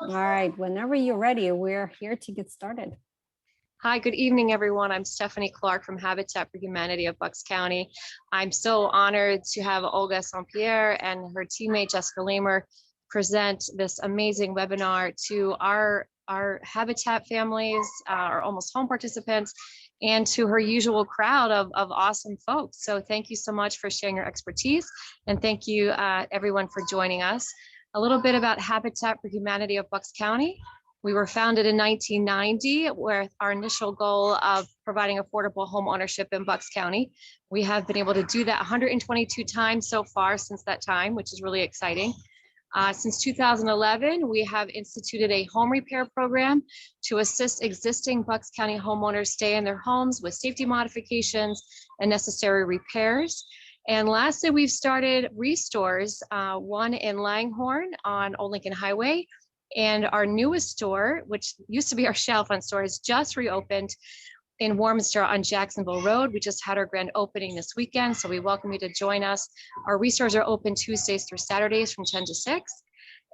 All right, whenever you're ready, we're here to get started. Hi, good evening, everyone. I'm Stephanie Clark from Habitat for Humanity of Bucks County. I'm so honored to have Olga St. Pierre and her teammate Jessica Lamer present this amazing webinar to our Habitat families, our almost home participants, and to her usual crowd of awesome folks. So thank you so much for sharing your expertise, and thank you everyone for joining us. A little bit about Habitat for Humanity of Bucks County. We were founded in 1990 with our initial goal of providing affordable home ownership in Bucks County. We have been able to do that 122 times so far since that time, which is really exciting. Since 2011, we have instituted a home repair program to assist existing Bucks County homeowners stay in their homes with safety modifications and necessary repairs. And lastly, we've started restores, one in Langhorne on Old Lincoln Highway. And our newest store, which used to be our Chalfont store, has just reopened in Warminster on Jacksonville Road. We just had our grand opening this weekend, so we welcome you to join us. Our restores are open Tuesdays through Saturdays from 10 to 6.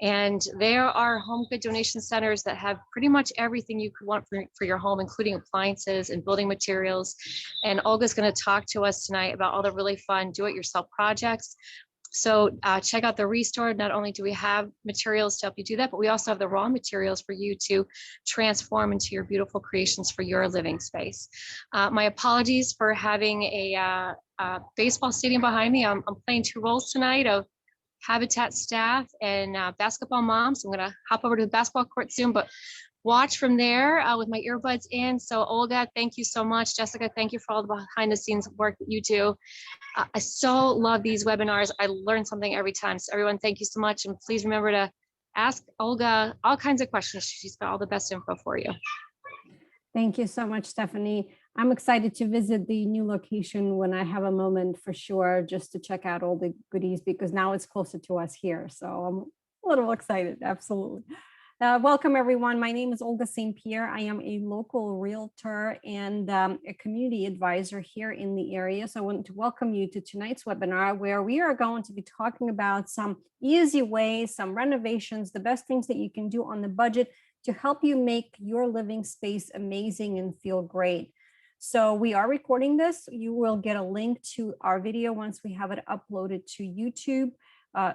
And there are home good donation centers that have pretty much everything you could want for your home, including appliances and building materials. And Olga's going to talk to us tonight about all the really fun do-it-yourself projects. So check out the Restore. Not only do we have materials to help you do that, but we also have the raw materials for you to transform into your beautiful creations for your living space. My apologies for having a baseball stadium behind me. I'm playing two roles tonight of Habitat staff and basketball mom. So I'm going to hop over to the basketball court soon, but watch from there with my earbuds in. So Olga, thank you so much. Jessica, thank you for all the behind the scenes work that you do. I so love these webinars. I learn something every time. So everyone, thank you so much. And please remember to ask Olga all kinds of questions. She's got all the best info for you. Thank you so much, Stephanie. I'm excited to visit the new location when I have a moment for sure, just to check out all the goodies, because now it's closer to us here. So I'm a little excited, absolutely. Welcome, everyone. My name is Olga St. Pierre. I am a local realtor and a community advisor here in the area. So I want to welcome you to tonight's webinar, where we are going to be talking about some easy ways, some renovations, the best things that you can do on the budget to help you make your living space amazing and feel great. So we are recording this. You will get a link to our video once we have it uploaded to YouTube.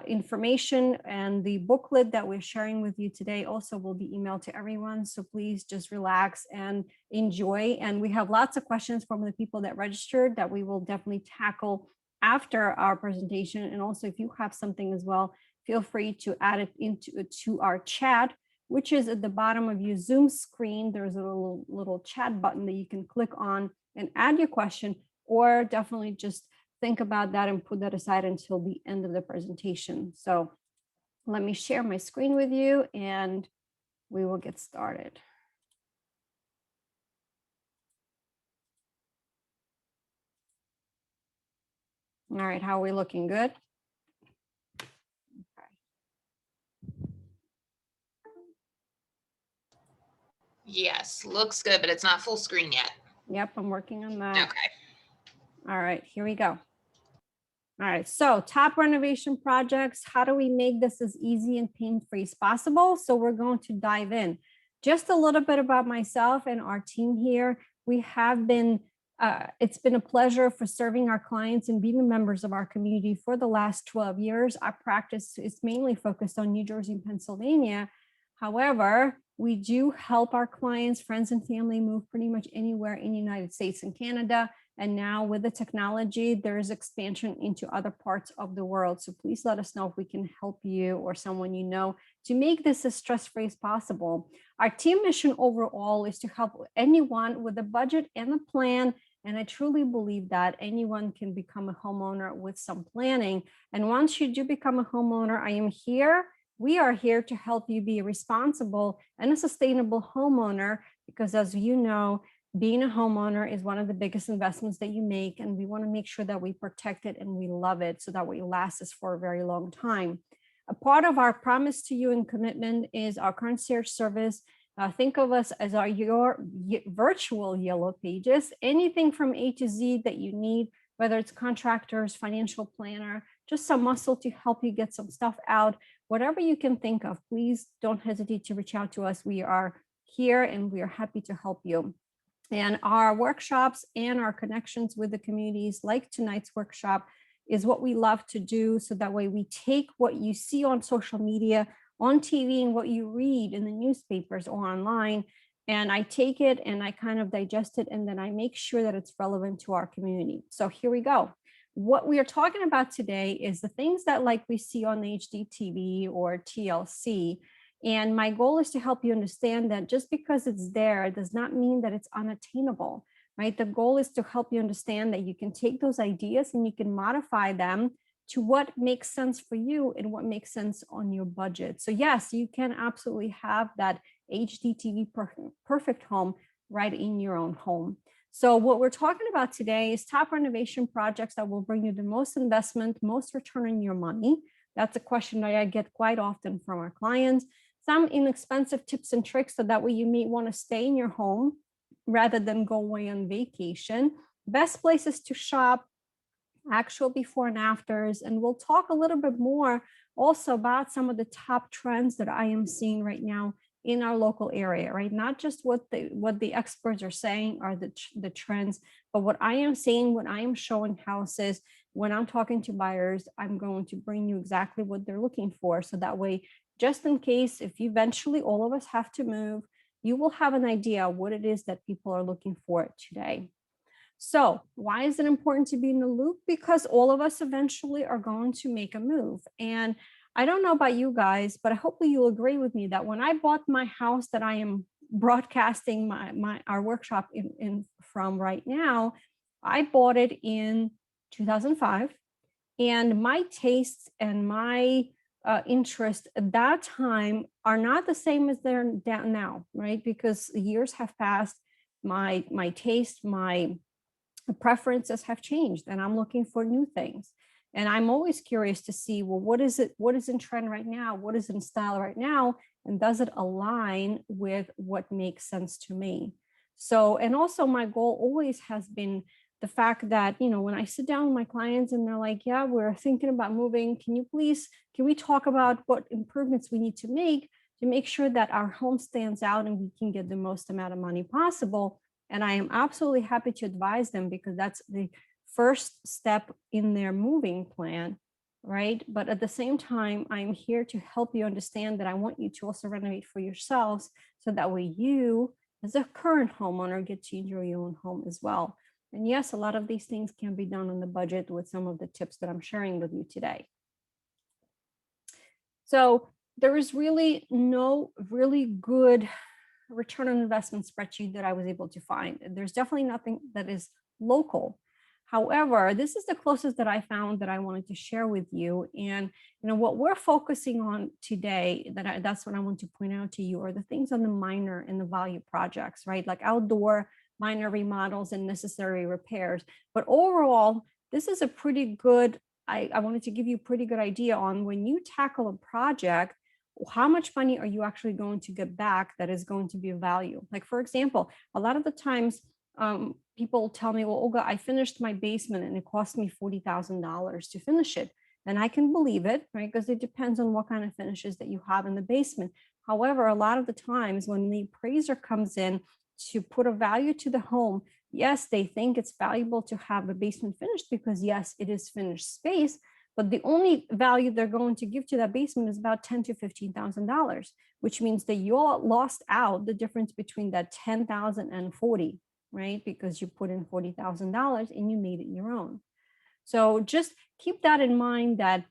Information and the booklet that we're sharing with you today also will be emailed to everyone. So please just relax and enjoy. And we have lots of questions from the people that registered that we will definitely tackle after our presentation. And also, if you have something as well, feel free to add it to our chat, which is at the bottom of your Zoom screen. There's a little chat button that you can click on and add your question, or definitely just think about that and put that aside until the end of the presentation. So let me share my screen with you and we will get started. All right, how are we looking? Good? Okay. Yes, looks good, but it's not full screen yet. Yep, I'm working on that. Okay. All right, here we go. All right, so top renovation projects, how do we make this as easy and pain-free as possible? So we're going to dive in. Just a little bit about myself and our team here. We have been, it's been a pleasure for serving our clients and being members of our community for the last 12 years. Our practice is mainly focused on New Jersey and Pennsylvania. However, we do help our clients, friends and family move pretty much anywhere in the United States and Canada. And now with the technology, there is expansion into other parts of the world. So please let us know if we can help you or someone you know to make this as stress-free as possible. Our team mission overall is to help anyone with a budget and a plan. And I truly believe that anyone can become a homeowner with some planning. And once you do become a homeowner, I am here. We are here to help you be a responsible and a sustainable homeowner, because as you know, being a homeowner is one of the biggest investments that you make, and we want to make sure that we protect it and we love it so that it lasts us for a very long time. A part of our promise to you and commitment is our concierge service. Think of us as your virtual yellow pages, anything from A to Z that you need, whether it's contractors, financial planner, just some muscle to help you get some stuff out. whatever you can think of, please don't hesitate to reach out to us. We are here and we are happy to help you. And our workshops and our connections with the communities, like tonight's workshop, is what we love to do. So that way we take what you see on social media, on TV, and what you read in the newspapers or online, and I take it and I kind of digest it, and then I make sure that it's relevant to our community. So here we go. What we are talking about today is the things that like we see on HGTV or TLC. And my goal is to help you understand that just because it's there does not mean that it's unattainable, right? The goal is to help you understand that you can take those ideas and you can modify them to what makes sense for you and what makes sense on your budget. So yes, you can absolutely have that HGTV perfect home right in your own home. So what we're talking about today is top renovation projects that will bring you the most investment, most return on your money. That's a question that I get quite often from our clients. Some inexpensive tips and tricks so that way you may want to stay in your home rather than go away on vacation. Best places to shop, actual before and afters. And we'll talk a little bit more also about some of the top trends that I am seeing right now in our local area, right? Not just what the experts are saying are the trends, but what I am seeing when I am showing houses, when I'm talking to buyers, I'm going to bring you exactly what they're looking for. So that way, just in case, if eventually all of us have to move, you will have an idea what it is that people are looking for today. So why is it important to be in the loop? Because all of us eventually are going to make a move. And I don't know about you guys, but hopefully you'll agree with me that when I bought my house that I am broadcasting our workshop in from right now, I bought it in 2005. And my tastes and my interest at that time are not the same as they're now, right? Because years have passed, my taste, my preferences have changed, and I'm looking for new things. And I'm always curious to see, well, what is in trend right now? What is in style right now? And does it align with what makes sense to me? So, and also my goal always has been the fact that, when I sit down with my clients and they're like, yeah, we're thinking about moving. Can we talk about what improvements we need to make sure that our home stands out and we can get the most amount of money possible? And I am absolutely happy to advise them because that's the first step in their moving plan, right? But at the same time, I'm here to help you understand that I want you to also renovate for yourselves so that way you, as a current homeowner, get to enjoy your own home as well. And yes, a lot of these things can be done on the budget with some of the tips that I'm sharing with you today. So there is really no really good return on investment spreadsheet that I was able to find. There's definitely nothing that is local. However, this is the closest that I found that I wanted to share with you. And what we're focusing on today, that's what I want to point out to you, are the things on the minor and the value projects, right? Like outdoor minor remodels and necessary repairs. But overall, this is a pretty good, I wanted to give you a pretty good idea on when you tackle a project, how much money are you actually going to get back that is going to be of value? Like, for example, a lot of the times people tell me, well, Olga, I finished my basement and it cost me $40,000 to finish it. And I can believe it, right? Because it depends on what kind of finishes that you have in the basement. However, a lot of the times when the appraiser comes in to put a value to the home, yes, they think it's valuable to have the basement finished because yes, it is finished space. But the only value they're going to give to that basement is about $10,000 to $15,000, which means that you all lost out the difference between that $10,000 and $40,000, right? Because you put in $40,000 and you made it your own. So just keep that in mind, that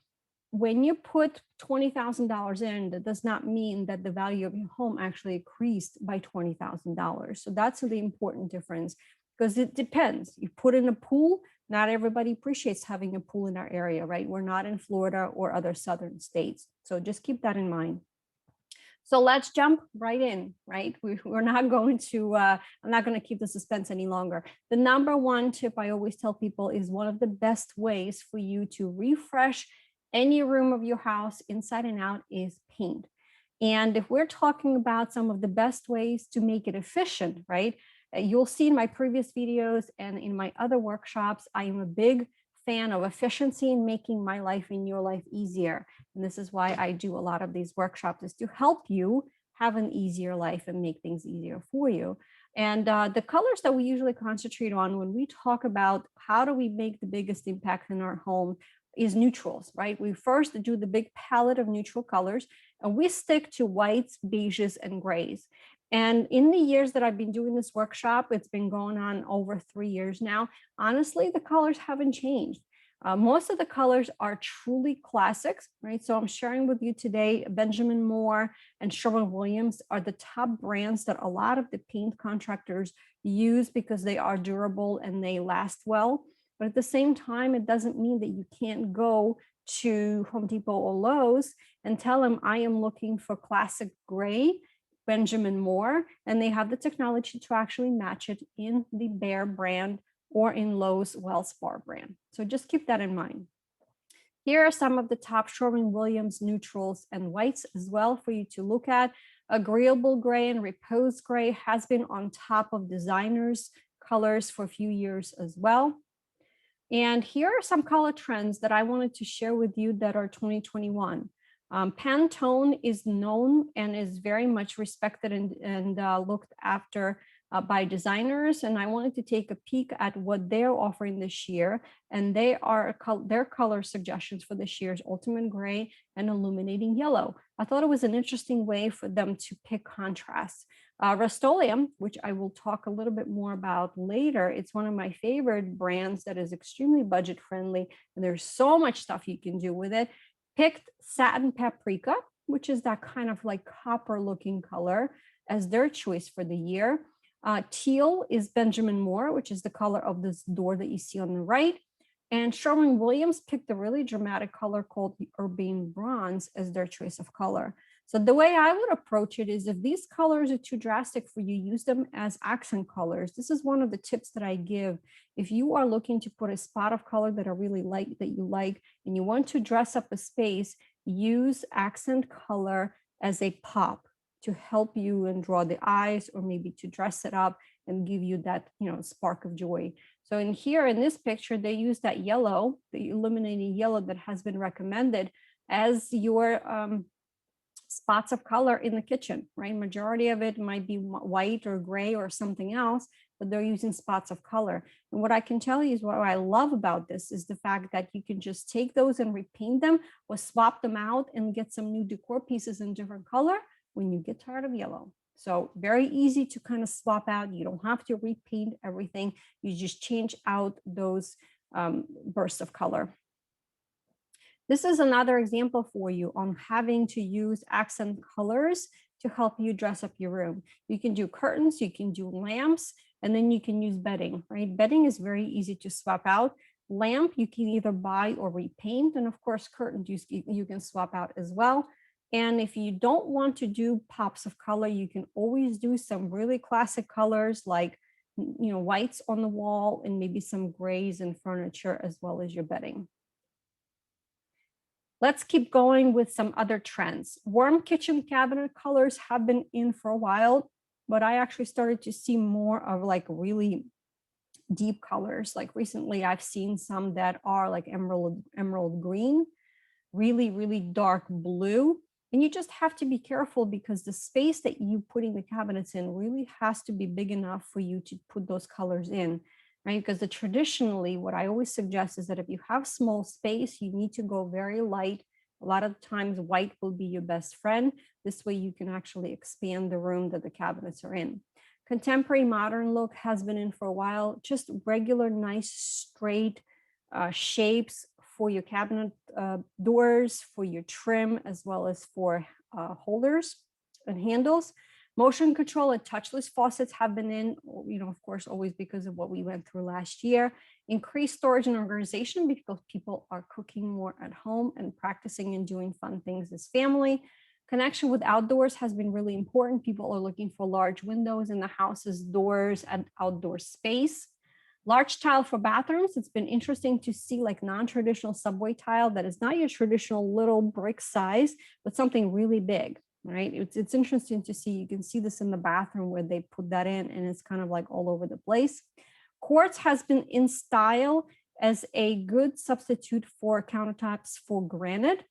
when you put $20,000 in, that does not mean that the value of your home actually increased by $20,000. So that's the important difference, because it depends. You put in a pool, not everybody appreciates having a pool in our area, right? We're not in Florida or other southern states. So just keep that in mind. So let's jump right in, right? We're not going to, I'm not going to keep the suspense any longer. The number one tip I always tell people is one of the best ways for you to refresh any room of your house inside and out is paint. And if we're talking about some of the best ways to make it efficient, right? You'll see in my previous videos and in my other workshops, I am a big fan of efficiency and making my life and your life easier. And this is why I do a lot of these workshops, is to help you have an easier life and make things easier for you. And the colors that we usually concentrate on when we talk about how do we make the biggest impact in our home is neutrals, right? We first do the big palette of neutral colors, and we stick to whites, beiges, and grays. And in the years that I've been doing this workshop, it's been going on over 3 years now. Honestly, the colors haven't changed. Most of the colors are truly classics, right? So I'm sharing with you today, Benjamin Moore and Sherwin Williams are the top brands that a lot of the paint contractors use because they are durable and they last well. But at the same time, it doesn't mean that you can't go to Home Depot or Lowe's and tell them, I am looking for classic gray Benjamin Moore, and they have the technology to actually match it in the Behr brand or in Lowe's Wellspar brand. So just keep that in mind. Here are some of the top Sherwin Williams neutrals and whites as well for you to look at. Agreeable gray and repose gray has been on top of designers' colors for a few years as well. And here are some color trends that I wanted to share with you that are 2021. Pantone is known and is very much respected and looked after by designers. And I wanted to take a peek at what they're offering this year. And they are their color suggestions for this year's Ultimate Gray and Illuminating Yellow. I thought it was an interesting way for them to pick contrasts. Rustoleum, which I will talk a little bit more about later, it's one of my favorite brands that is extremely budget friendly. And there's so much stuff you can do with it. Picked Satin Paprika, which is that kind of like copper looking color, as their choice for the year. Teal is Benjamin Moore, which is the color of this door that you see on the right. And Sherwin Williams picked a really dramatic color called the Urbane Bronze as their choice of color. So the way I would approach it is if these colors are too drastic for you, use them as accent colors. This is one of the tips that I give. If you are looking to put a spot of color that I really like, that you like, and you want to dress up a space, use accent color as a pop to help you and draw the eyes, or maybe to dress it up and give you that, spark of joy. So in here, in this picture, they use that yellow, the illuminating yellow that has been recommended as your spots of color in the kitchen, right? Majority of it might be white or gray or something else, but they're using spots of color. And what I can tell you is what I love about this is the fact that you can just take those and repaint them or swap them out and get some new decor pieces in different color when you get tired of yellow. So very easy to kind of swap out. You don't have to repaint everything. You just change out those bursts of color. This is another example for you on having to use accent colors to help you dress up your room. You can do curtains, you can do lamps, and then you can use bedding, right? Bedding is very easy to swap out. Lamp, you can either buy or repaint. And of course, curtains you can swap out as well. And if you don't want to do pops of color, you can always do some really classic colors like, whites on the wall and maybe some grays in furniture as well as your bedding. Let's keep going with some other trends. Warm kitchen cabinet colors have been in for a while, but I actually started to see more of like really deep colors. Like recently I've seen some that are like emerald green, really, really dark blue. And you just have to be careful because the space that you putting the cabinets in really has to be big enough for you to put those colors in, right? Because traditionally, what I always suggest is that if you have small space, you need to go very light. A lot of times white will be your best friend. This way you can actually expand the room that the cabinets are in. Contemporary modern look has been in for a while. Just regular, nice, straight shapes for your cabinet doors, for your trim, as well as for holders and handles. Motion control and touchless faucets have been in, of course, always because of what we went through last year. Increased storage and organization because people are cooking more at home and practicing and doing fun things as family. Connection with outdoors has been really important. People are looking for large windows in the house's doors and outdoor space. Large tile for bathrooms. It's been interesting to see like non-traditional subway tile that is not your traditional little brick size, but something really big, right? It's interesting to see. You can see this in the bathroom where they put that in and it's kind of like all over the place. Quartz has been in style as a good substitute for countertops for granite.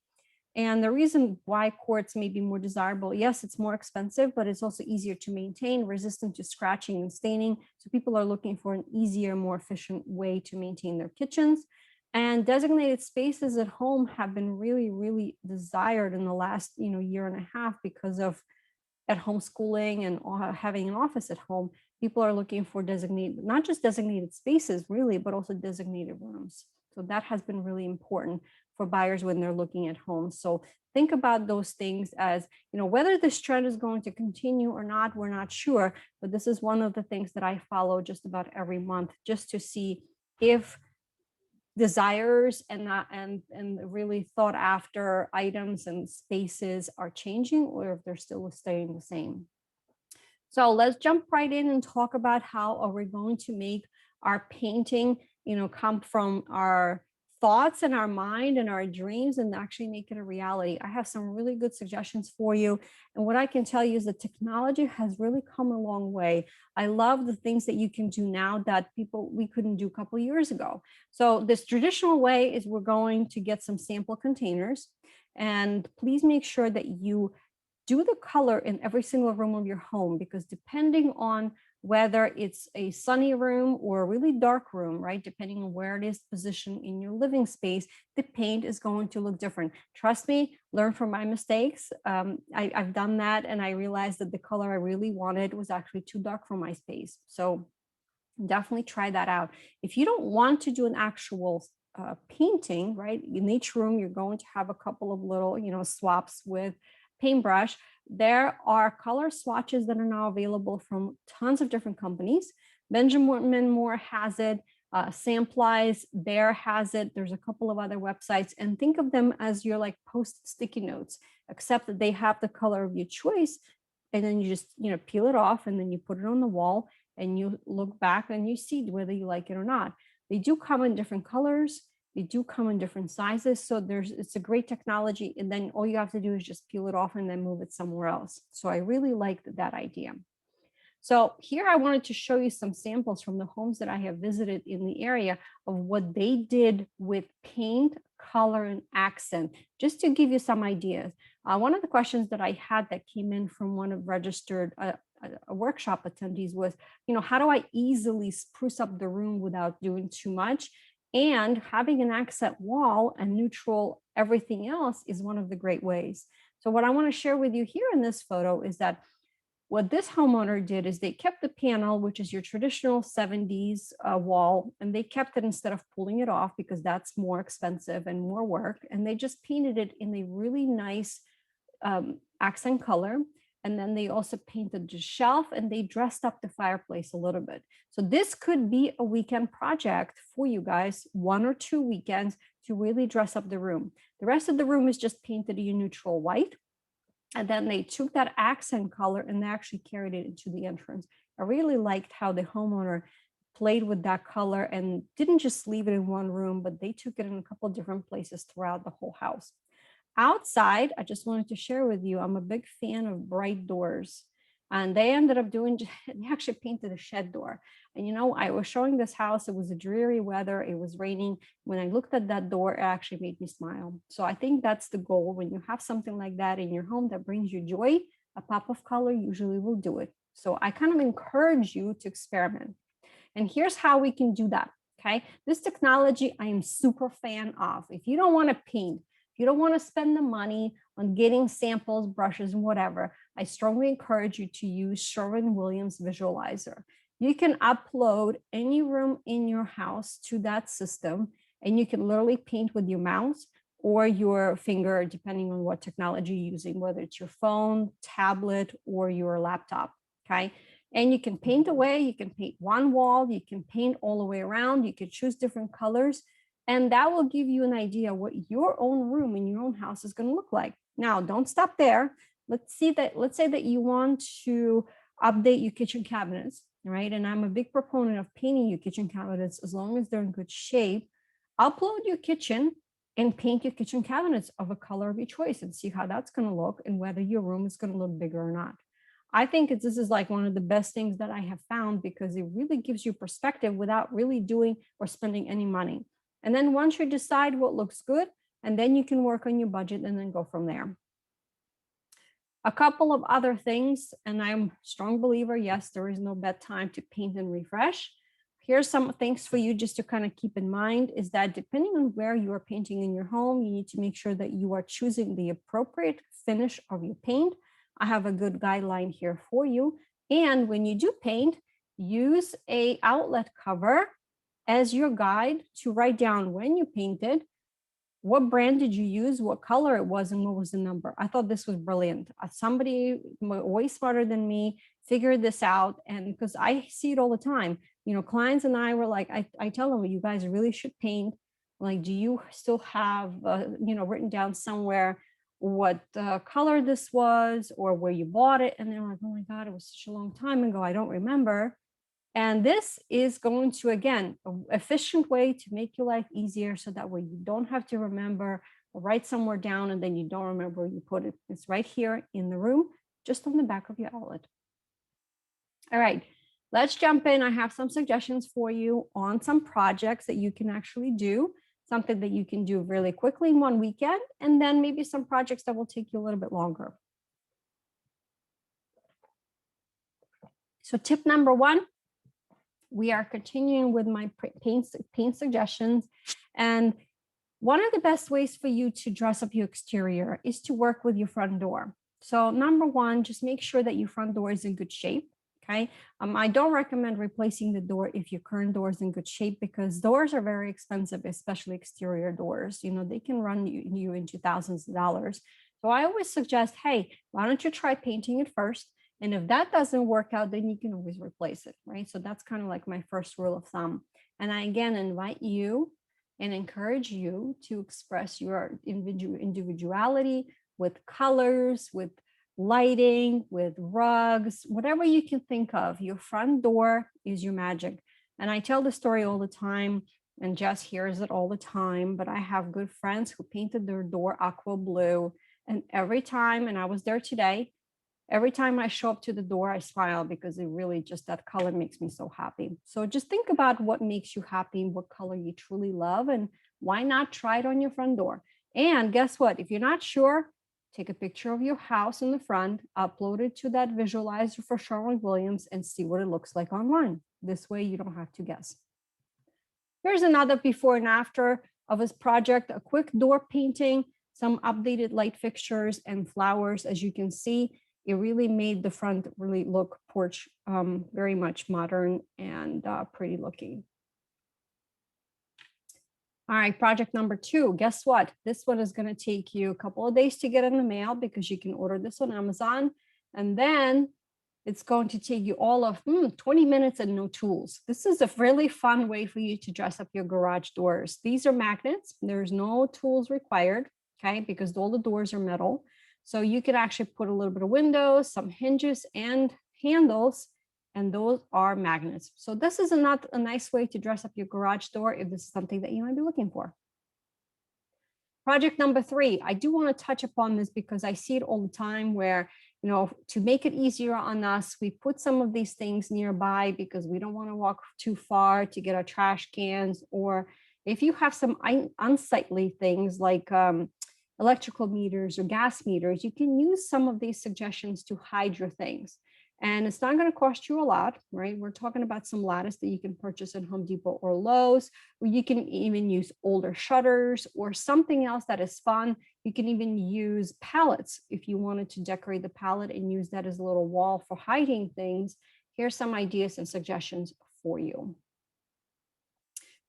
And the reason why quartz may be more desirable, yes, it's more expensive, but it's also easier to maintain, resistant to scratching and staining. So people are looking for an easier, more efficient way to maintain their kitchens. And designated spaces at home have been really, really desired in the last, year and a half because of at home schooling and having an office at home. People are looking for designated, not just designated spaces really, but also designated rooms. So that has been really important for buyers when they're looking at homes. So think about those things as, whether this trend is going to continue or not, we're not sure, but this is one of the things that I follow just about every month, just to see if desires and really thought after items and spaces are changing or if they're still staying the same. So let's jump right in and talk about how are we going to make our painting, come from our thoughts and our mind and our dreams and actually make it a reality. I have some really good suggestions for you. And what I can tell you is that technology has really come a long way. I love the things that you can do now that we couldn't do a couple of years ago. So this traditional way is we're going to get some sample containers, and please make sure that you do the color in every single room of your home, because depending on whether it's a sunny room or a really dark room, right? Depending on where it is positioned in your living space, the paint is going to look different. Trust me, learn from my mistakes. I've done that, and I realized that the color I really wanted was actually too dark for my space. So definitely try that out. If you don't want to do an actual painting, right? In each room, you're going to have a couple of little, swaps with paintbrush. There are color swatches that are now available from tons of different companies. Benjamin Moore has it. Samplies there has it. There's a couple of other websites, and think of them as your like post sticky notes, except that they have the color of your choice, and then you just peel it off, and then you put it on the wall, and you look back and you see whether you like it or not. They do come in different colors. They do come in different sizes. So it's a great technology. And then all you have to do is just peel it off and then move it somewhere else. So I really liked that idea. So here I wanted to show you some samples from the homes that I have visited in the area of what they did with paint, color, and accent, just to give you some ideas. One of the questions that I had that came in from one of registered a workshop attendees was, how do I easily spruce up the room without doing too much? And having an accent wall and neutral everything else is one of the great ways. So what I want to share with you here in this photo is that what this homeowner did is they kept the panel, which is your traditional 70s wall, and they kept it instead of pulling it off because that's more expensive and more work. And they just painted it in a really nice accent color. And then they also painted the shelf and they dressed up the fireplace a little bit. So this could be a weekend project for you guys, 1 or 2 weekends to really dress up the room. The rest of the room is just painted in neutral white. And then they took that accent color and they actually carried it into the entrance. I really liked how the homeowner played with that color and didn't just leave it in one room, but they took it in a couple of different places throughout the whole house. Outside, I just wanted to share with you, I'm a big fan of bright doors. And they ended up they actually painted a shed door. And I was showing this house, it was a dreary weather, it was raining. When I looked at that door, it actually made me smile. So I think that's the goal. When you have something like that in your home that brings you joy, a pop of color usually will do it. So I kind of encourage you to experiment. And here's how we can do that, okay? This technology I am super fan of. If you don't want to paint, if you don't want to spend the money on getting samples, brushes, and whatever, I strongly encourage you to use Sherwin Williams Visualizer. You can upload any room in your house to that system, and you can literally paint with your mouse or your finger, depending on what technology you're using, whether it's your phone, tablet, or your laptop, okay? And you can paint away, you can paint one wall, you can paint all the way around, you can choose different colors, and that will give you an idea what your own room in your own house is going to look like. Now, don't stop there. Let's say that you want to update your kitchen cabinets, right? And I'm a big proponent of painting your kitchen cabinets as long as they're in good shape. Upload your kitchen and paint your kitchen cabinets of a color of your choice and see how that's going to look and whether your room is going to look bigger or not. I think this is like one of the best things that I have found because it really gives you perspective without really doing or spending any money. And then once you decide what looks good, and then you can work on your budget and then go from there. A couple of other things, and I'm a strong believer, yes, there is no bad time to paint and refresh. Here's some things for you just to kind of keep in mind is that depending on where you are painting in your home, you need to make sure that you are choosing the appropriate finish of your paint. I have a good guideline here for you. And when you do paint, use a outlet cover as your guide to write down when you painted, what brand did you use, what color it was, and what was the number. I thought this was brilliant. Somebody way smarter than me figured this out. And because I see it all the time, clients and I were like, I tell them, you guys really should paint. Like, do you still have, written down somewhere what color this was or where you bought it? And they're like, oh my God, it was such a long time ago. I don't remember. And this is going to, again, an efficient way to make your life easier so that way you don't have to remember or write somewhere down and then you don't remember where you put it. It's right here in the room, just on the back of your outlet. All right, let's jump in. I have some suggestions for you on some projects that you can actually do, something that you can do really quickly in one weekend, and then maybe some projects that will take you a little bit longer. So tip number one, we are continuing with my paint suggestions. And one of the best ways for you to dress up your exterior is to work with your front door. So number one, just make sure that your front door is in good shape. Okay. I don't recommend replacing the door if your current door is in good shape, because doors are very expensive, especially exterior doors. They can run you into thousands of dollars. So I always suggest, hey, why don't you try painting it first? And if that doesn't work out, then you can always replace it, right? So that's kind of like my first rule of thumb. And I, again, invite you and encourage you to express your individuality with colors, with lighting, with rugs, whatever you can think of. Your front door is your magic. And I tell the story all the time, and Jess hears it all the time, but I have good friends who painted their door aqua blue. And every time, and I was there today, every time I show up to the door, I smile because it really just, that color makes me so happy. So just think about what makes you happy, what color you truly love, and why not try it on your front door? And guess what? If you're not sure, take a picture of your house in the front, upload it to that visualizer for Sherwin Williams and see what it looks like online. This way you don't have to guess. Here's another before and after of this project, a quick door painting, some updated light fixtures and flowers. As you can see, it really made the front really look porch very much modern and pretty looking. All right, project number two. Guess what? This one is going to take you a couple of days to get in the mail because you can order this on Amazon. And then it's going to take you all of 20 minutes and no tools. This is a really fun way for you to dress up your garage doors. These are magnets. There's no tools required, okay, because all the doors are metal. So you can actually put a little bit of windows, some hinges and handles, and those are magnets. So this is a nice way to dress up your garage door if this is something that you might be looking for. Project number three, I do want to touch upon this because I see it all the time where, to make it easier on us, we put some of these things nearby because we don't want to walk too far to get our trash cans, or if you have some unsightly things like electrical meters or gas meters, you can use some of these suggestions to hide your things. And it's not going to cost you a lot, right? We're talking about some lattice that you can purchase at Home Depot or Lowe's, or you can even use older shutters or something else that is fun. You can even use pallets if you wanted to decorate the pallet and use that as a little wall for hiding things. Here's some ideas and suggestions for you.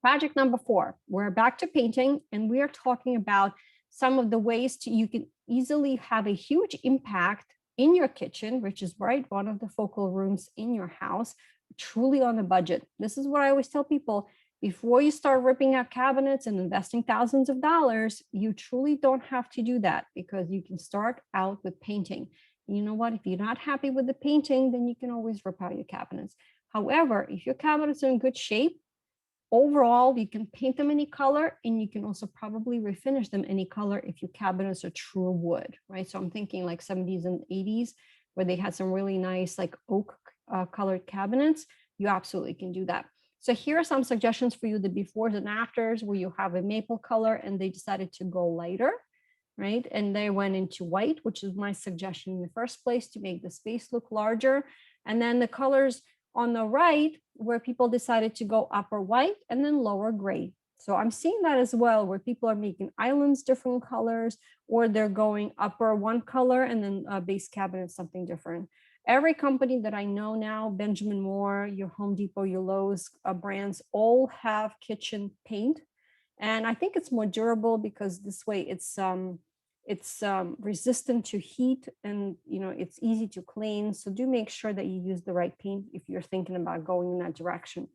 Project number four, we're back to painting, and we are talking about some of the ways you can easily have a huge impact in your kitchen, which is one of the focal rooms in your house, truly on a budget. This is what I always tell people. Before you start ripping out cabinets and investing thousands of dollars, you truly don't have to do that because you can start out with painting. You know what? If you're not happy with the painting, then you can always rip out your cabinets. However, if your cabinets are in good shape, overall, you can paint them any color, and you can also probably refinish them any color if your cabinets are true wood, right? So I'm thinking like 70s and 80s where they had some really nice like oak colored cabinets. You absolutely can do that. So here are some suggestions for you, the befores and afters, where you have a maple color and they decided to go lighter, right? And they went into white, which is my suggestion in the first place to make the space look larger. And then the colors on the right, where people decided to go upper white and then lower gray. So I'm seeing that as well, where people are making islands different colors, or they're going upper one color and then base cabinet something different. Every company that I know now, Benjamin Moore, your Home Depot, your Lowe's brands, all have kitchen paint. And I think it's more durable because this way it's resistant to heat, and it's easy to clean. So do make sure that you use the right paint if you're thinking about going in that direction.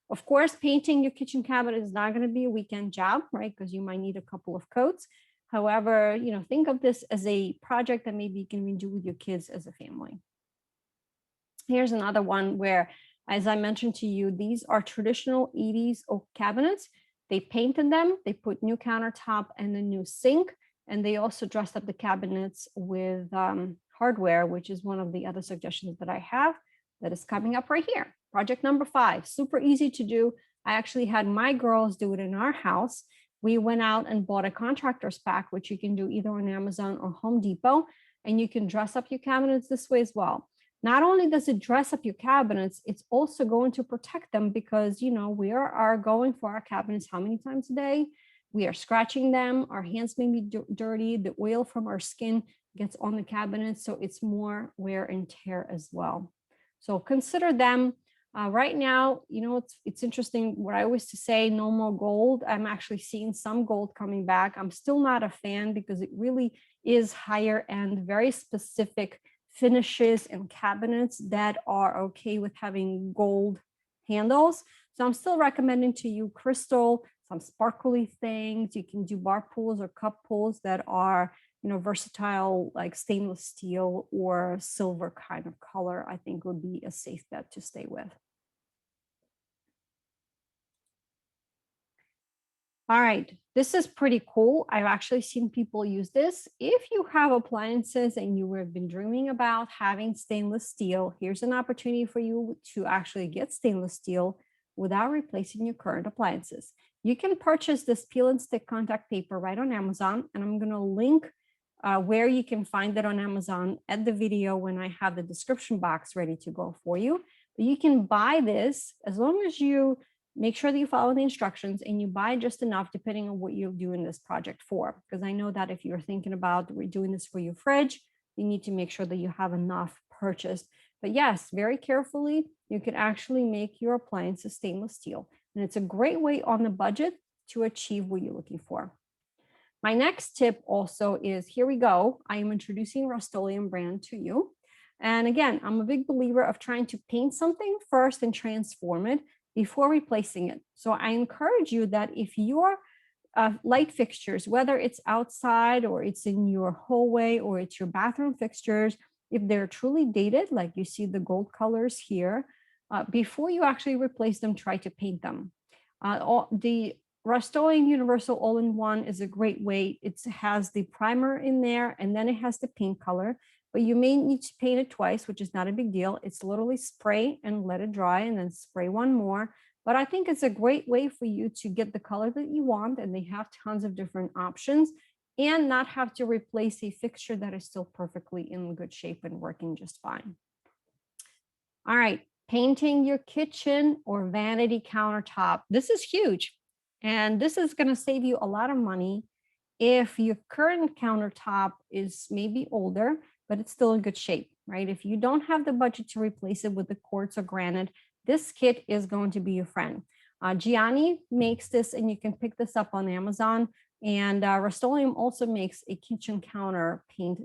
Of course, painting your kitchen cabinet is not going to be a weekend job, right? Because you might need a couple of coats. However, think of this as a project that maybe you can do with your kids as a family. Here's another one where, as I mentioned to you, these are traditional 80s oak cabinets. They painted them, they put new countertop and a new sink, and they also dressed up the cabinets with hardware, which is one of the other suggestions that I have that is coming up right here. Project number 5, super easy to do. I actually had my girls do it in our house. We went out and bought a contractor's pack, which you can do either on Amazon or Home Depot, and you can dress up your cabinets this way as well. Not only does it dress up your cabinets, it's also going to protect them because, we are going for our cabinets how many times a day? We are scratching them. Our hands may be dirty. The oil from our skin gets on the cabinet, so it's more wear and tear as well. So consider them. Right now, it's interesting what I always to say, no more gold. I'm actually seeing some gold coming back. I'm still not a fan because it really is higher end, very specific finishes and cabinets that are okay with having gold handles. So I'm still recommending to you crystal, some sparkly things. You can do bar pulls or cup pulls that are versatile, like stainless steel or silver kind of color. I think would be a safe bet to stay with. All right, this is pretty cool. I've actually seen people use this. If you have appliances and you have been dreaming about having stainless steel, here's an opportunity for you to actually get stainless steel without replacing your current appliances. You can purchase this peel and stick contact paper right on Amazon, and I'm going to link where you can find it on Amazon at the video when I have the description box ready to go for you. But you can buy this as long as you make sure that you follow the instructions and you buy just enough depending on what you're doing this project for. Because I know that if you're thinking about doing this for your fridge, you need to make sure that you have enough purchased. But yes, very carefully, you can actually make your appliances stainless steel. And it's a great way on the budget to achieve what you're looking for. My next tip also is, here we go. I am introducing Rustoleum brand to you. And again, I'm a big believer of trying to paint something first and transform it before replacing it. So I encourage you that if your light fixtures, whether it's outside or it's in your hallway or it's your bathroom fixtures, if they're truly dated, like you see the gold colors here, before you actually replace them, try to paint them. The Rustoleum Universal All-in-One is a great way. It has the primer in there, and then it has the paint color. But you may need to paint it twice, which is not a big deal. It's literally spray and let it dry and then spray one more. But I think it's a great way for you to get the color that you want, and they have tons of different options, and not have to replace a fixture that is still perfectly in good shape and working just fine. All right, painting your kitchen or vanity countertop. This is huge, and this is going to save you a lot of money if your current countertop is maybe older, but it's still in good shape, right? If you don't have the budget to replace it with the quartz or granite, this kit is going to be your friend. Gianni makes this, and you can pick this up on Amazon. And Rustoleum also makes a kitchen counter paint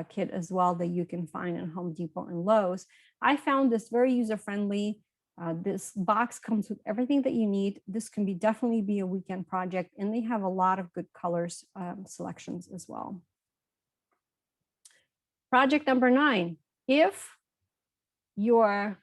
kit as well that you can find in Home Depot and Lowe's. I found this very user-friendly. This box comes with everything that you need. This can definitely be a weekend project, and they have a lot of good colors selections as well. Project number 9, if your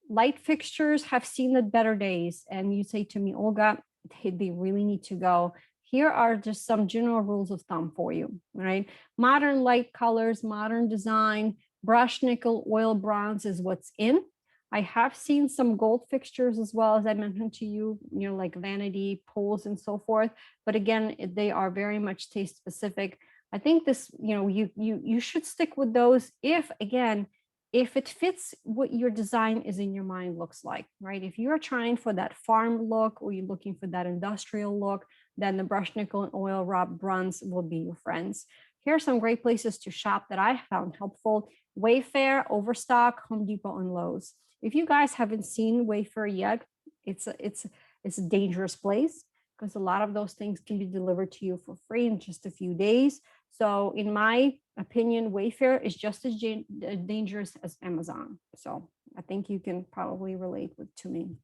light fixtures have seen the better days and you say to me, Olga, they really need to go, here are just some general rules of thumb for you, right? Modern light colors, modern design, brushed nickel, oil bronze is what's in. I have seen some gold fixtures as well, as I mentioned to you, like vanity pulls and so forth. But again, they are very much taste specific. I think this, you should stick with those if, again, if it fits what your design is in your mind looks like, right? If you're trying for that farm look or you're looking for that industrial look, then the brush nickel and oil rub bronze will be your friends. Here are some great places to shop that I found helpful: Wayfair, Overstock, Home Depot, and Lowe's. If you guys haven't seen Wayfair yet, it's a dangerous place because a lot of those things can be delivered to you for free in just a few days. So in my opinion, Wayfair is just as dangerous as Amazon. So I think you can probably relate to me.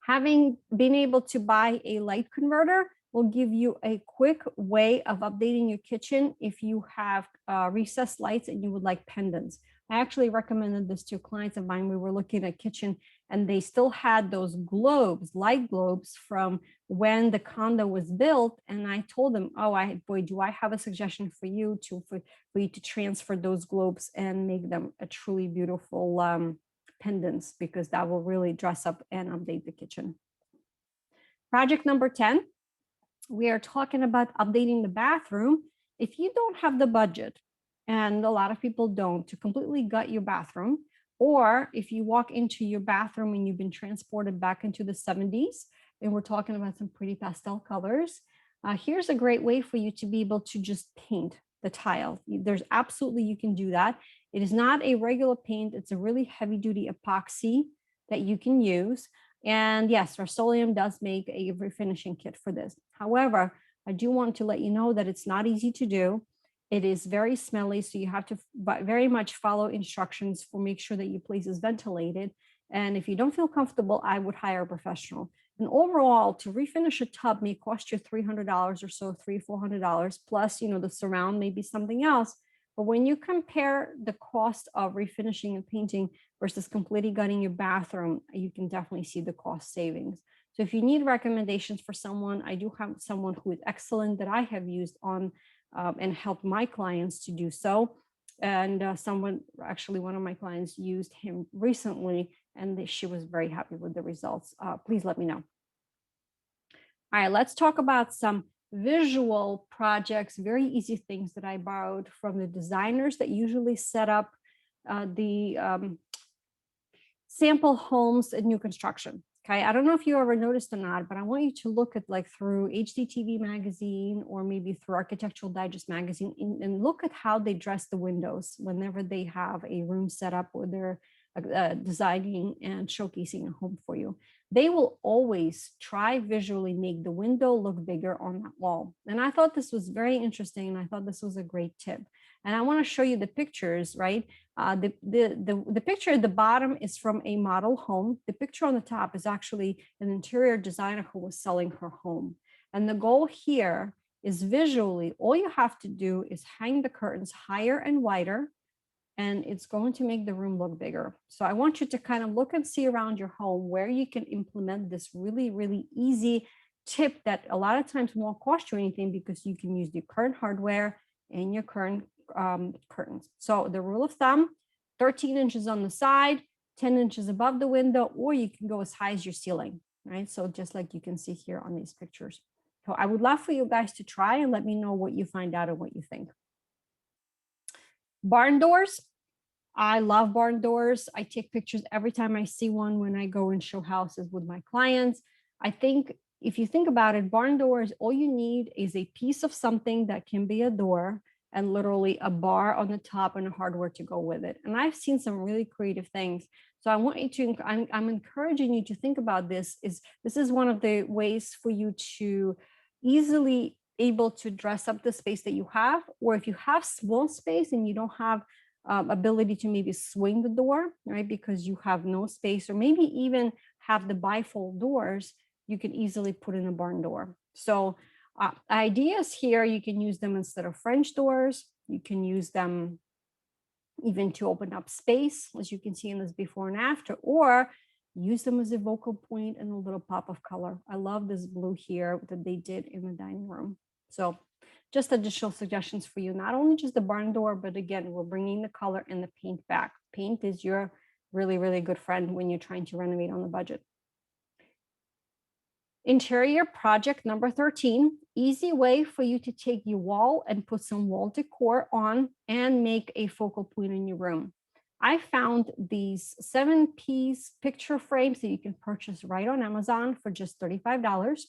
Having been able to buy a light converter will give you a quick way of updating your kitchen if you have recessed lights and you would like pendants. I actually recommended this to clients of mine. We were looking at kitchen and they still had those globes, light globes from when the condo was built. And I told them, oh, boy, do I have a suggestion for you for you to transfer those globes and make them a truly beautiful pendants, because that will really dress up and update the kitchen. Project number 10, we are talking about updating the bathroom. If you don't have the budget, and a lot of people don't, to completely gut your bathroom, or if you walk into your bathroom and you've been transported back into the 70s, and we're talking about some pretty pastel colors, here's a great way for you to be able to just paint the tile. There's absolutely, you can do that. It is not a regular paint. It's a really heavy duty epoxy that you can use. And yes, Rustoleum does make a refinishing kit for this. However, I do want to let you know that it's not easy to do. It is very smelly, so you have to very much follow instructions for make sure that your place is ventilated. And if you don't feel comfortable, I would hire a professional. And overall, to refinish a tub may cost you $300 or so, $300-400, plus, the surround may be something else. But when you compare the cost of refinishing and painting versus completely gutting your bathroom, you can definitely see the cost savings. So if you need recommendations for someone, I do have someone who is excellent that I have used on and helped my clients to do so. And one of my clients used him recently, and she was very happy with the results. Please let me know. All right, let's talk about some visual projects, very easy things that I borrowed from the designers that usually set up the sample homes in new construction. Okay, I don't know if you ever noticed or not, but I want you to look at through HDTV magazine or maybe through Architectural Digest magazine and look at how they dress the windows whenever they have a room set up or they're designing and showcasing a home for you. They will always try visually make the window look bigger on that wall. And I thought this was very interesting, and I thought this was a great tip. And I want to show you the pictures, right? The picture at the bottom is from a model home. The picture on the top is actually an interior designer who was selling her home. And the goal here is visually, all you have to do is hang the curtains higher and wider, and it's going to make the room look bigger. So I want you to kind of look and see around your home where you can implement this really, really easy tip that a lot of times won't cost you anything, because you can use the current hardware and your current curtains. So the rule of thumb, 13 inches on the side, 10 inches above the window, or you can go as high as your ceiling, right? So just like you can see here on these pictures. So I would love for you guys to try and let me know what you find out and what you think. Barn doors. I love barn doors. I take pictures every time I see one when I go and show houses with my clients. I think if you think about it, barn doors, all you need is a piece of something that can be a door and literally a bar on the top and a hardware to go with it. And I've seen some really creative things. So I want you to, I'm encouraging you to think about this. This is one of the ways for you to easily able to dress up the space that you have, or if you have small space and you don't have ability to maybe swing the door, right? Because you have no space, or maybe even have the bifold doors, you can easily put in a barn door. So ideas here, you can use them instead of French doors. You can use them even to open up space, as you can see in this before and after, or use them as a focal point and a little pop of color. I love this blue here that they did in the dining room. So just additional suggestions for you, not only just the barn door, but again, we're bringing the color and the paint back. Paint is your really, really good friend when you're trying to renovate on the budget. Interior project number 13, easy way for you to take your wall and put some wall decor on and make a focal point in your room. I found these 7-piece picture frames that you can purchase right on Amazon for just $35.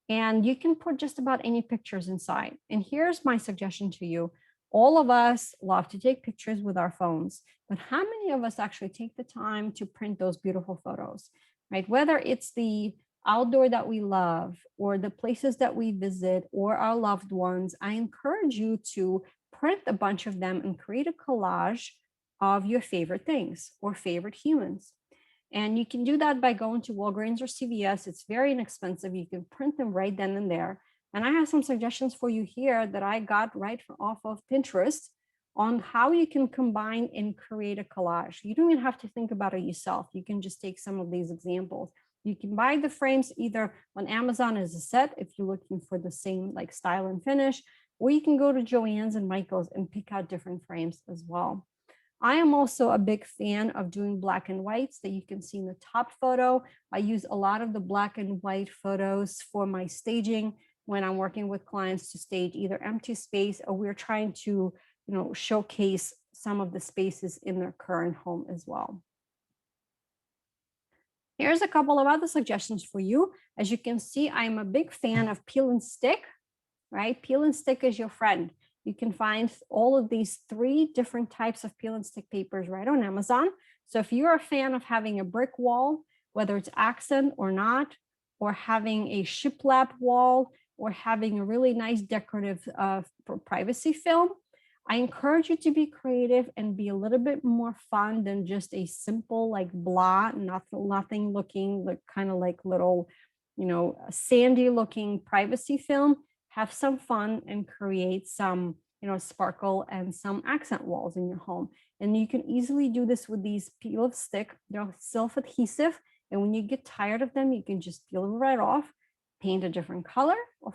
And you can put just about any pictures inside. And here's my suggestion to you. All of us love to take pictures with our phones, but how many of us actually take the time to print those beautiful photos, right? Whether it's the outdoor that we love or the places that we visit or our loved ones, I encourage you to print a bunch of them and create a collage of your favorite things or favorite humans. And you can do that by going to Walgreens or CVS. It's very inexpensive. You can print them right then and there. And I have some suggestions for you here that I got right off of Pinterest on how you can combine and create a collage. You don't even have to think about it yourself. You can just take some of these examples. You can buy the frames either on Amazon as a set if you're looking for the same like style and finish, or you can go to Joann's and Michael's and pick out different frames as well. I am also a big fan of doing black and whites that you can see in the top photo. I use a lot of the black and white photos for my staging when I'm working with clients to stage either empty space or we're trying to, showcase some of the spaces in their current home as well. Here's a couple of other suggestions for you. As you can see, I'm a big fan of peel and stick, right? Peel and stick is your friend. You can find all of these 3 different types of peel and stick papers right on Amazon. So if you're a fan of having a brick wall, whether it's accent or not, or having a shiplap wall, or having a really nice decorative privacy film, I encourage you to be creative and be a little bit more fun than just a simple like blah, nothing looking, like kind of like little, sandy looking privacy film. Have some fun and create some, sparkle and some accent walls in your home. And you can easily do this with these peel of stick. They're self-adhesive. And when you get tired of them, you can just peel them right off, paint a different color, or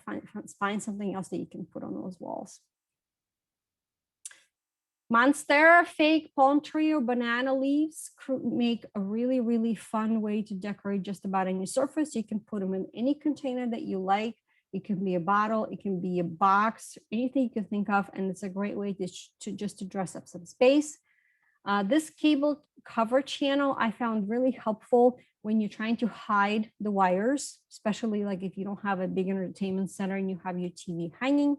find something else that you can put on those walls. Monstera fake palm tree or banana leaves make a really, really fun way to decorate just about any surface. You can put them in any container that you like. It can be a bottle, it can be a box, anything you can think of. And it's a great way to dress up some space. This cable cover channel I found really helpful when you're trying to hide the wires, especially like if you don't have a big entertainment center and you have your TV hanging.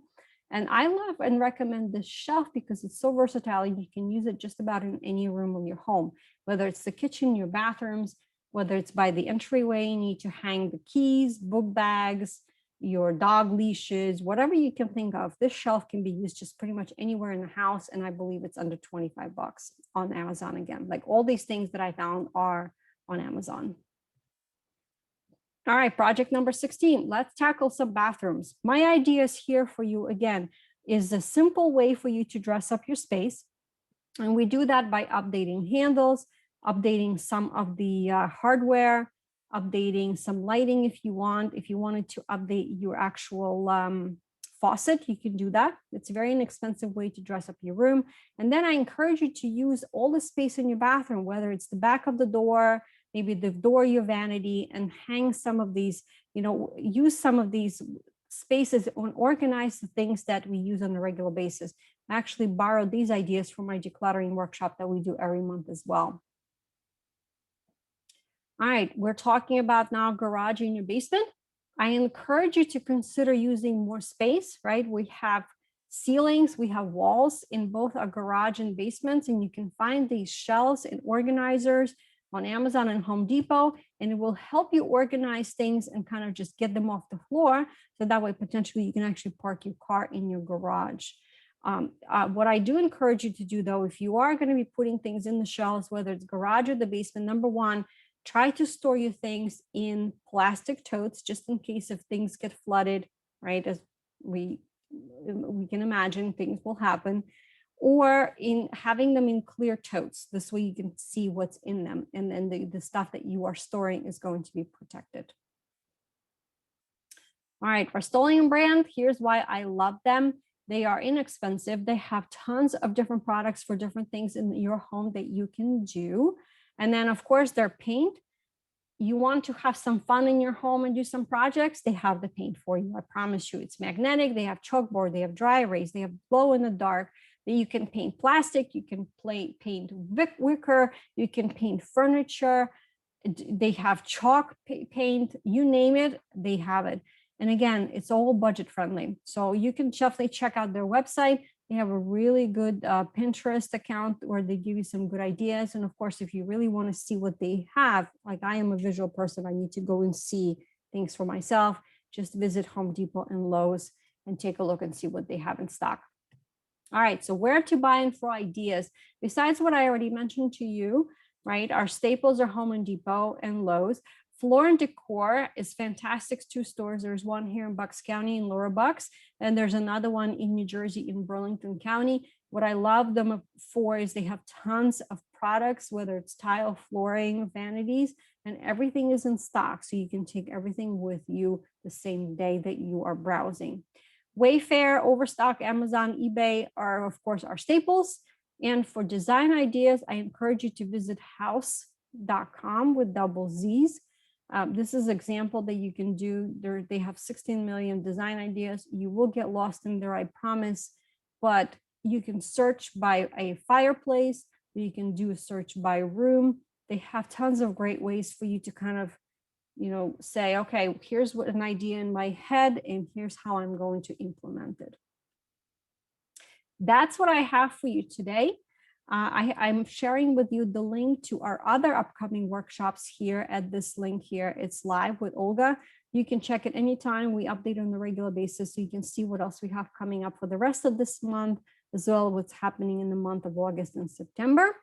And I love and recommend this shelf because it's so versatile. You can use it just about in any room of your home, whether it's the kitchen, your bathrooms, whether it's by the entryway, you need to hang the keys, book bags, your dog leashes, whatever you can think of. This shelf can be used just pretty much anywhere in the house. And I believe it's under $25 on Amazon again. Like all these things that I found are on Amazon. All right, project number 16. Let's tackle some bathrooms. My ideas here for you, again, is a simple way for you to dress up your space. And we do that by updating handles, updating some of the hardware, updating some lighting if you want. If you wanted to update your actual faucet, you can do that. It's a very inexpensive way to dress up your room. And then I encourage you to use all the space in your bathroom, whether it's the back of the door, maybe the door, your vanity, and hang some of these, use some of these spaces and organize the things that we use on a regular basis. I actually borrowed these ideas from my decluttering workshop that we do every month as well. All right, we're talking about now garage in your basement. I encourage you to consider using more space, right? We have ceilings, we have walls in both our garage and basements, and you can find these shelves and organizers on Amazon and Home Depot, and it will help you organize things and kind of just get them off the floor. So that way, potentially you can actually park your car in your garage. What I do encourage you to do though, if you are going to be putting things in the shelves, whether it's garage or the basement, number one, try to store your things in plastic totes, just in case if things get flooded, right? As we can imagine, things will happen. Or in having them in clear totes. This way you can see what's in them. And then the stuff that you are storing is going to be protected. All right, Rustoleum brand, here's why I love them. They are inexpensive. They have tons of different products for different things in your home that you can do. And then of course their paint. You want to have some fun in your home and do some projects, they have the paint for you. I promise you, it's magnetic. They have chalkboard, they have dry erase, they have glow in the dark. You can paint plastic, you can paint wicker, you can paint furniture. They have chalk paint, you name it, they have it. And again, it's all budget friendly. So you can definitely check out their website. They have a really good Pinterest account where they give you some good ideas. And of course, if you really want to see what they have, like I am a visual person, I need to go and see things for myself. Just visit Home Depot and Lowe's and take a look and see what they have in stock. All right, so where to buy and for ideas. Besides what I already mentioned to you, right? Our staples are Home Depot and Lowe's. Floor and Decor is fantastic. 2 stores. There's one here in Bucks County in Lower Bucks, and there's another one in New Jersey in Burlington County. What I love them for is they have tons of products, whether it's tile, flooring, vanities, and everything is in stock. So you can take everything with you the same day that you are browsing. Wayfair, Overstock, Amazon, eBay are, of course, our staples. And for design ideas, I encourage you to visit house.com with double Z's. This is an example that you can do. They have 16 million design ideas. You will get lost in there, I promise, but you can search by a fireplace. You can do a search by room. They have tons of great ways for you to kind of, say, okay, here's what an idea in my head, and here's how I'm going to implement it. That's what I have for you today. I'm sharing with you the link to our other upcoming workshops here at this link here. It's live with Olga. You can check it anytime. We update on a regular basis, so you can see what else we have coming up for the rest of this month, as well as what's happening in the month of August and September.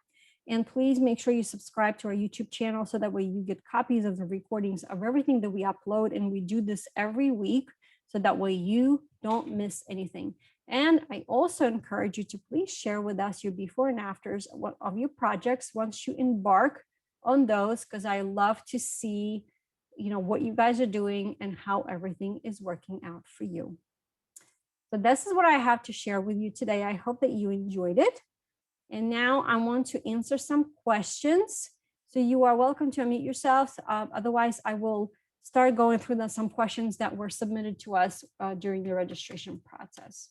And please make sure you subscribe to our YouTube channel so that way you get copies of the recordings of everything that we upload. And we do this every week, so that way you don't miss anything. And I also encourage you to please share with us your before and afters of your projects once you embark on those, because I love to see, what you guys are doing and how everything is working out for you. So this is what I have to share with you today. I hope that you enjoyed it. And now I want to answer some questions. So you are welcome to unmute yourselves. Otherwise, I will start going through some questions that were submitted to us during the registration process.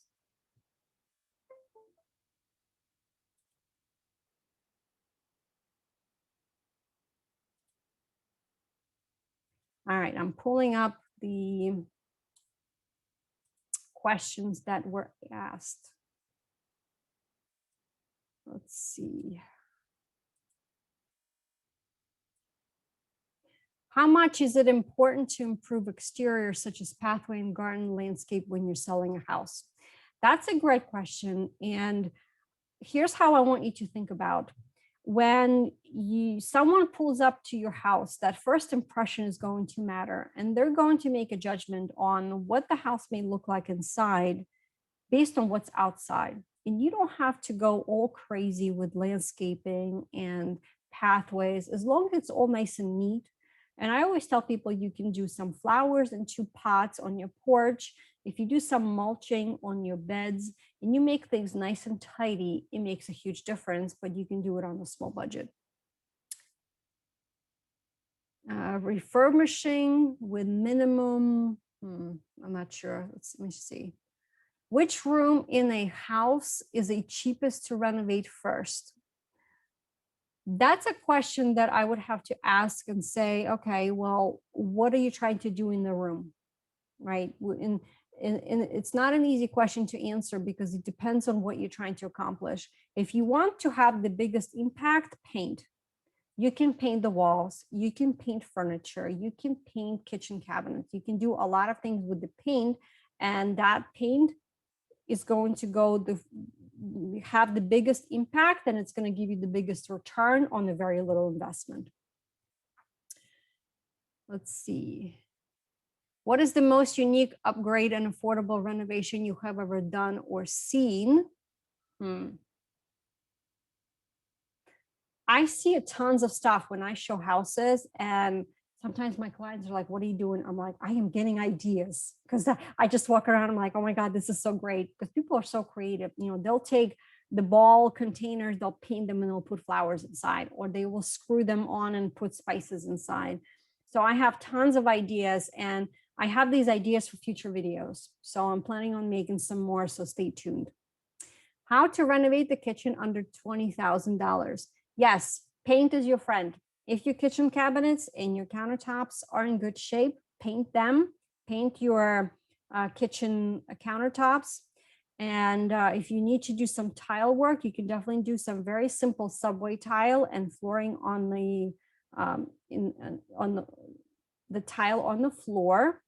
All right, I'm pulling up the questions that were asked. Let's see. How much is it important to improve exterior, such as pathway and garden landscape, when you're selling a house? That's a great question. And here's how I want you to think about. When someone pulls up to your house, that first impression is going to matter, and they're going to make a judgment on what the house may look like inside based on what's outside. And you don't have to go all crazy with landscaping and pathways, as long as it's all nice and neat. And I always tell people you can do some flowers in 2 pots on your porch. If you do some mulching on your beds and you make things nice and tidy, it makes a huge difference, but you can do it on a small budget. Refurbishing with minimum, I'm not sure. Let me see. Which room in a house is the cheapest to renovate first? That's a question that I would have to ask and say, okay, well, what are you trying to do in the room, right? And it's not an easy question to answer, because it depends on what you're trying to accomplish. If you want to have the biggest impact, paint. You can paint the walls, you can paint furniture, you can paint kitchen cabinets, you can do a lot of things with the paint, and that paint is going to have the biggest impact, and it's going to give you the biggest return on a very little investment. Let's see. What is the most unique upgrade and affordable renovation you have ever done or seen? I see tons of stuff when I show houses, and sometimes my clients are like, what are you doing? I'm like, I am getting ideas, because I just walk around. I'm like, oh my God, this is so great, because people are so creative. They'll take the ball containers, they'll paint them and they'll put flowers inside, or they will screw them on and put spices inside. So I have tons of ideas, and I have these ideas for future videos. So I'm planning on making some more, so stay tuned. How to renovate the kitchen under $20,000. Yes, paint is your friend. If your kitchen cabinets and your countertops are in good shape, paint them, paint your kitchen countertops. And if you need to do some tile work, you can definitely do some very simple subway tile and flooring on the the tile on the floor.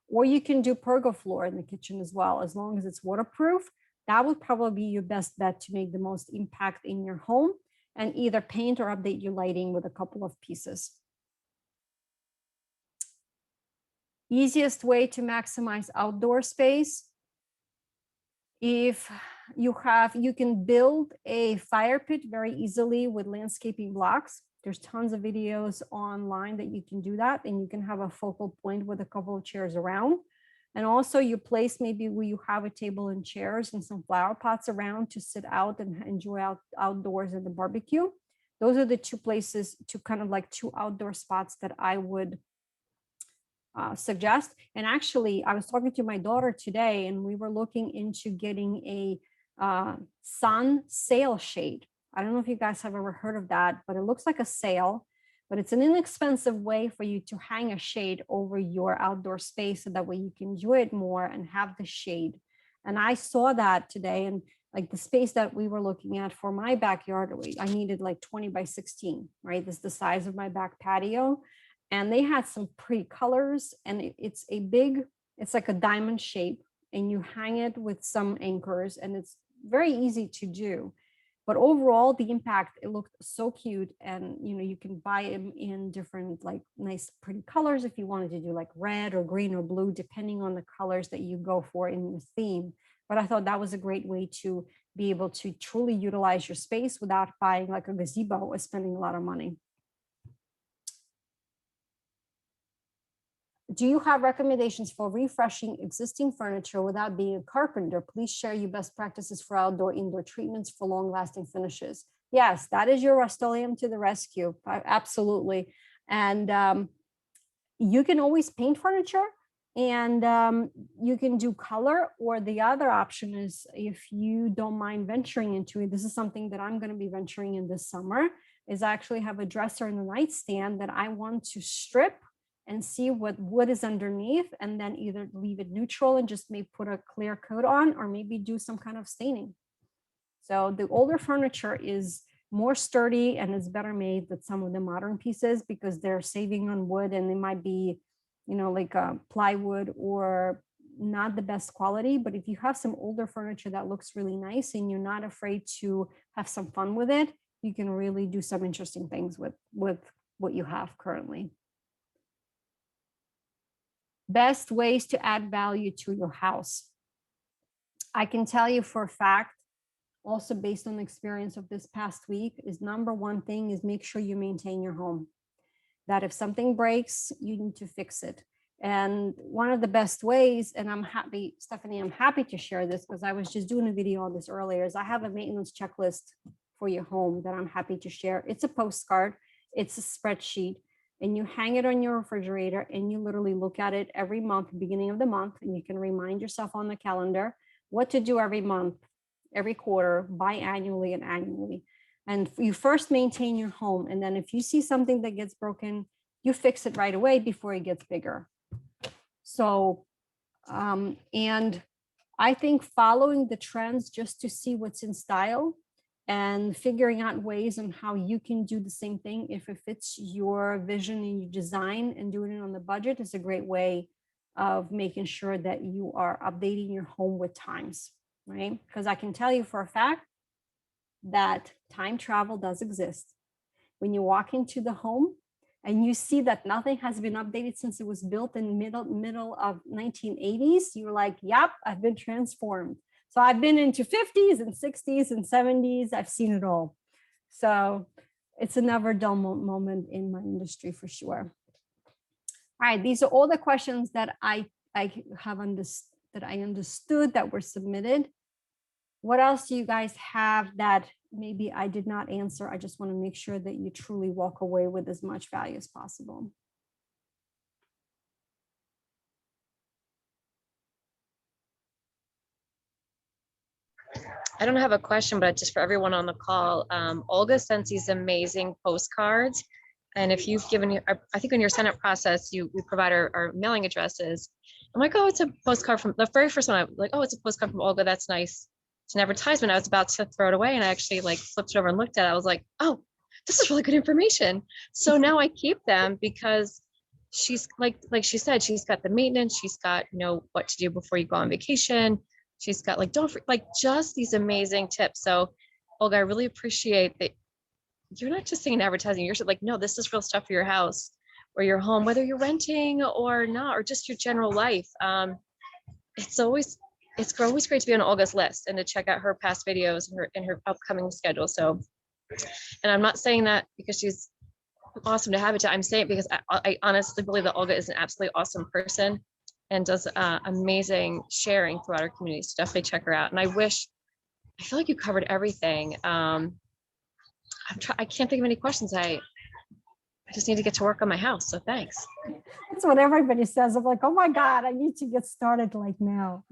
Or you can do pergo floor in the kitchen as well, as long as it's waterproof. That would probably be your best bet to make the most impact in your home, and either paint or update your lighting with a couple of pieces. Easiest way to maximize outdoor space. If you can build a fire pit very easily with landscaping blocks. There's tons of videos online that you can do that, and you can have a focal point with a couple of chairs around. And also you place maybe where you have a table and chairs and some flower pots around to sit out and enjoy outdoors at the barbecue. Those are the two places, kind of like two outdoor spots that I would suggest. And actually, I was talking to my daughter today, and we were looking into getting a sun sail shade. I don't know if you guys have ever heard of that, but it looks like a sail, but it's an inexpensive way for you to hang a shade over your outdoor space, so that way you can enjoy it more and have the shade. And I saw that today, and like the space that we were looking at for my backyard, I needed like 20 by 16, right? This is the size of my back patio. And they had some pretty colors, and it's like a diamond shape, and you hang it with some anchors, and it's very easy to do. But overall, the impact, it looked so cute. And you can buy them in different like nice pretty colors if you wanted to do like red or green or blue, depending on the colors that you go for in the theme. But I thought that was a great way to be able to truly utilize your space without buying like a gazebo or spending a lot of money. Do you have recommendations for refreshing existing furniture without being a carpenter? Please share your best practices for outdoor indoor treatments for long-lasting finishes. Yes, that is your Rustoleum to the rescue. Absolutely. And you can always paint furniture, and you can do color, or the other option is, if you don't mind venturing into it, this is something that I'm going to be venturing in this summer, is I actually have a dresser and a nightstand that I want to strip and see what wood is underneath, and then either leave it neutral and just maybe put a clear coat on, or maybe do some kind of staining. So the older furniture is more sturdy and is better made than some of the modern pieces, because they're saving on wood, and they might be, like plywood or not the best quality. But if you have some older furniture that looks really nice, and you're not afraid to have some fun with it, you can really do some interesting things with what you have currently. Best ways to add value to your house. I can tell you for a fact, also based on the experience of this past week, is number one thing is make sure you maintain your home. That if something breaks, you need to fix it. And one of the best ways, and I'm happy, Stephanie, I'm happy to share this because I was just doing a video on this earlier, is I have a maintenance checklist for your home that I'm happy to share. It's a postcard, it's a spreadsheet, and you hang it on your refrigerator, and you literally look at it every month, beginning of the month, and you can remind yourself on the calendar what to do every month, every quarter, biannually and annually. And you first maintain your home, and then if you see something that gets broken, you fix it right away before it gets bigger. So, and I think following the trends just to see what's in style, and figuring out ways on how you can do the same thing if it fits your vision and your design, and doing it on the budget, is a great way of making sure that you are updating your home with times, right? Because I can tell you for a fact that time travel does exist. When you walk into the home and you see that nothing has been updated since it was built in middle of 1980s, you're like, yep, I've been transformed. So I've been into 50s and 60s and 70s. I've seen it all. So it's a never dull moment in my industry for sure. All right, these are all the questions that I have understood that were submitted. What else do you guys have that maybe I did not answer? I just want to make sure that you truly walk away with as much value as possible. I don't have a question, but just for everyone on the call, Olga sends these amazing postcards. And if you've given your, I think in your Senate process, we provide our mailing addresses. I'm like, oh, it's a postcard from the very first one. I'm like, oh, it's a postcard from Olga. That's nice. It's an advertisement. I was about to throw it away, and I actually like flipped it over and looked at it. I was like, oh, this is really good information. So now I keep them because she's like she said, she's got the maintenance. She's got, you know, what to do before you go on vacation. She's got like, just these amazing tips. So Olga, I really appreciate that you're not just saying advertising, you're like, no, this is real stuff for your house or your home, whether you're renting or not, or just your general life. It's always great to be on Olga's list and to check out her past videos and her upcoming schedule. So, and I'm not saying that because she's awesome to have it. I'm saying it because I honestly believe that Olga is an absolutely awesome person and does amazing sharing throughout our community. So definitely check her out. And I feel like you covered everything. I can't think of any questions. I just need to get to work on my house. So thanks. That's what everybody says. I'm like, oh my God, I need to get started like now.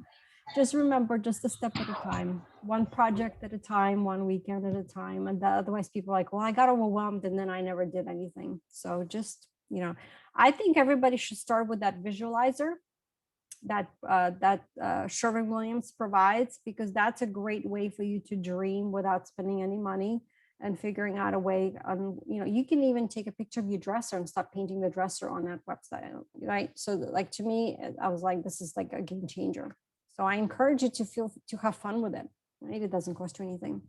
Just remember, just a step at a time, one project at a time, one weekend at a time. And otherwise people are like, well, I got overwhelmed and then I never did anything. So just, you know, I think everybody should start with that visualizer that Sherwin Williams provides, because that's a great way for you to dream without spending any money and figuring out a way on, you know, you can even take a picture of your dresser and start painting the dresser on that website, right? So like, to me, I was like, this is like a game changer. So I encourage you to have fun with it, right? It doesn't cost you anything.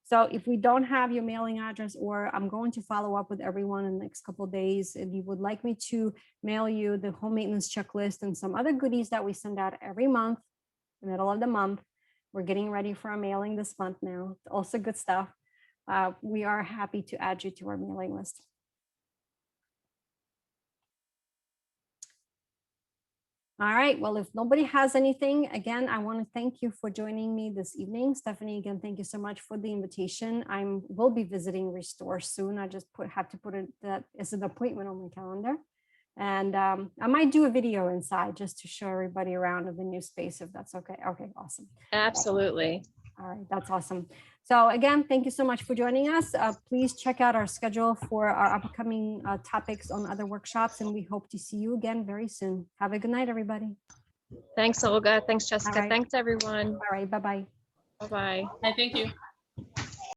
So if we don't have your mailing address, or I'm going to follow up with everyone in the next couple of days, and you would like me to mail you the home maintenance checklist and some other goodies that we send out every month, the middle of the month. We're getting ready for our mailing this month now. Also good stuff. We are happy to add you to our mailing list. All right, well, if nobody has anything, again, I want to thank you for joining me this evening. Stephanie, again, thank you so much for the invitation. Will be visiting Restore soon. I just have to put it that as an appointment on my calendar. And I might do a video inside just to show everybody around of the new space, if that's okay. Okay, awesome. Absolutely. All right, that's awesome. So again, thank you so much for joining us. Please check out our schedule for our upcoming topics on other workshops, and we hope to see you again very soon. Have a good night, everybody. Thanks, Olga. Thanks, Jessica. All right. Thanks, everyone. All right, bye-bye. Bye-bye. Thank you.